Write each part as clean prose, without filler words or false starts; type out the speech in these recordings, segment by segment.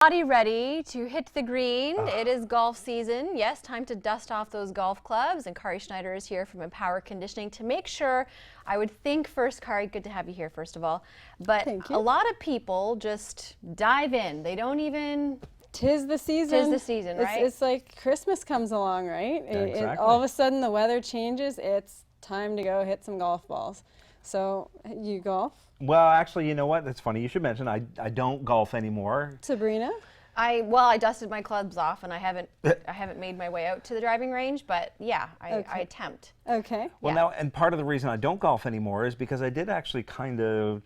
Body ready to hit the green. It is golf season. Yes, time to dust off those golf clubs. And Kari Schneider is here from Empower Conditioning to make sure. I would think first, Kari, good to have you here, first of all. But a lot of people just dive in. They don't even. Tis the season. Tis the season, right? It's like Christmas comes along, right? Yeah, exactly. All of a sudden the weather changes. It's time to go hit some golf balls. So you golf? Well, actually, you know what? That's funny. You should mention I don't golf anymore. Sabrina? I dusted my clubs off, and I haven't made my way out to the driving range, but yeah, I attempt. Okay. Well, now, and part of the reason I don't golf anymore is because I did actually kind of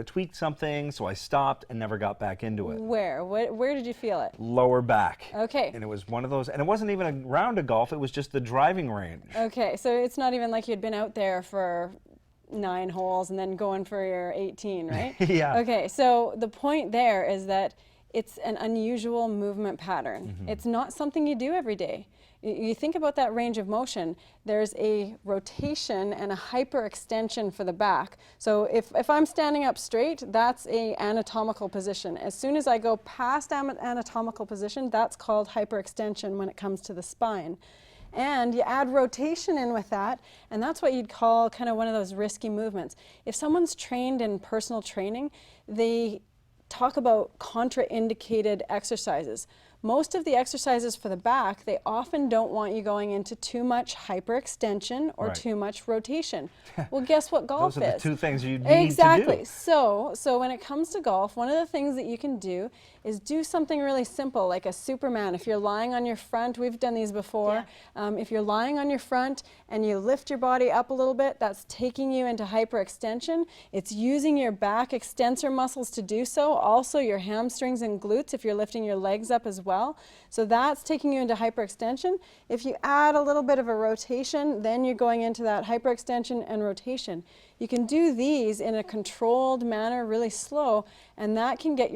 tweaked something, so I stopped and never got back into it. Where? Where did you feel it? Lower back. Okay. And it was one of those, and it wasn't even a round of golf, it was just the driving range. Okay, so it's not even like you'd been out there for 9 holes and then going for your 18, right? Yeah. Okay, so the point there is that it's an unusual movement pattern. It's not something you do every day. You think about that range of motion, there's a rotation and a hyperextension for the back. So if I'm standing up straight, that's a anatomical position. As soon as I go past anatomical position, that's called hyperextension when it comes to the spine. And you add rotation in with that, and that's what you'd call kind of one of those risky movements. If someone's trained in personal training, they talk about contraindicated exercises. Most of the exercises for the back, they often don't want you going into too much hyperextension or too much rotation. Well, guess what golf is? Those are the two things you need to do. So when it comes to golf, one of the things that you can do is do something really simple, like a Superman. If you're lying on your front, we've done these before. Yeah. If you're lying on your front and you lift your body up a little bit, that's taking you into hyperextension. It's using your back extensor muscles to do so, also your hamstrings and glutes if you're lifting your legs up as well. So that's taking you into hyperextension. If you add a little bit of a rotation, then you're going into that hyperextension and rotation. You can do these in a controlled manner, really slow, and that can get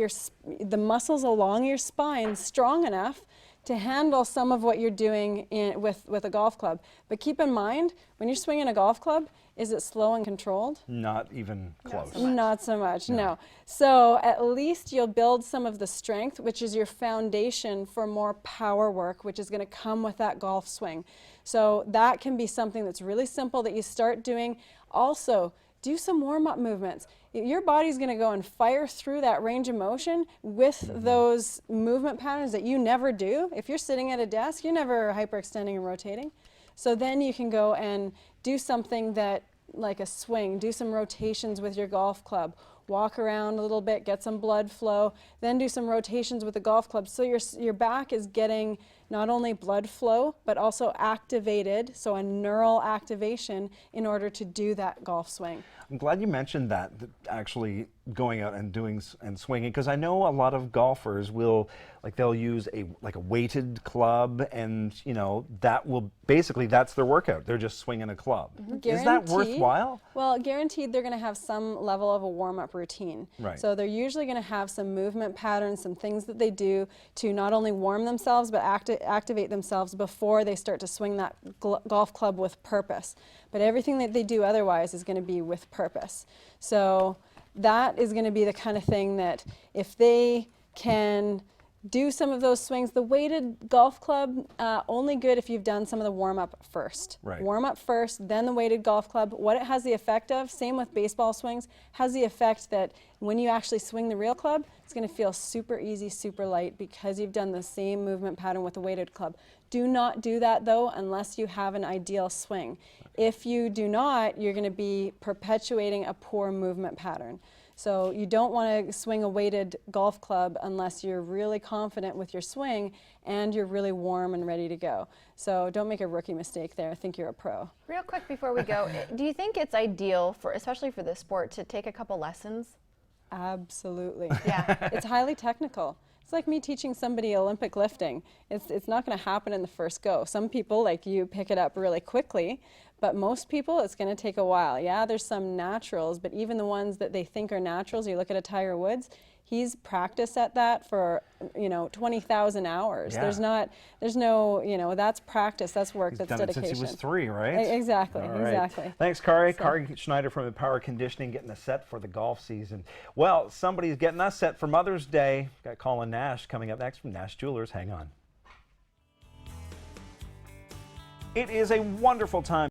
the muscles along your spine strong enough to handle some of what you're doing with a golf club. But keep in mind, when you're swinging a golf club, is it slow and controlled? Not even close. Not so much, no. So at least you'll build some of the strength, which is your foundation for more power work, which is going to come with that golf swing. So that can be something that's really simple that you start doing. Also, do some warm-up movements. Your body's going to go and fire through that range of motion with those movement patterns that you never do. If you're sitting at a desk, you're never hyperextending and rotating. So then you can go and do something that, like a swing, do some rotations with your golf club, walk around a little bit, get some blood flow, then do some rotations with the golf club. So your back is getting not only blood flow, but also activated, so a neural activation in order to do that golf swing. I'm glad you mentioned that actually going out and doing and swinging, because I know a lot of golfers will, they'll use a weighted club, and that will basically, that's their workout. They're just swinging a club. Is that worthwhile? Well, guaranteed they're going to have some level of a warm-up routine. Right. So they're usually going to have some movement patterns, some things that they do to not only warm themselves but activate themselves before they start to swing that golf club with purpose. But everything that they do otherwise is going to be with purpose. So that is going to be the kind of thing that if they can do some of those swings, the weighted golf club, only good if you've done some of the warm-up first. Right. Warm up first, then the weighted golf club. What it has the effect of, same with baseball swings, has the effect that when you actually swing the real club, it's going to feel super easy, super light, because you've done the same movement pattern with the weighted club. Do not do that, though, unless you have an ideal swing. If you do not, you're going to be perpetuating a poor movement pattern. So you don't want to swing a weighted golf club unless you're really confident with your swing and you're really warm and ready to go. So don't make a rookie mistake there. I think you're a pro. Real quick before we go, do you think it's ideal, especially for this sport, to take a couple lessons? Absolutely. Yeah. It's highly technical. It's like me teaching somebody Olympic lifting. It's not going to happen in the first go. Some people, like you, pick it up really quickly, but most people, it's going to take a while. Yeah, there's some naturals, but even the ones that they think are naturals, you look at a Tiger Woods, he's practiced at that for, 20,000 hours. Yeah. There's no, that's practice, that's work, He's that's done dedication. it since he was 3, right? Exactly, All right. exactly. Thanks, Kari. So- Kari Schneider from Empower Conditioning getting us set for the golf season. Well, somebody's getting us set for Mother's Day. Got Colin Nash coming up next from Nash Jewelers. Hang on. It is a wonderful time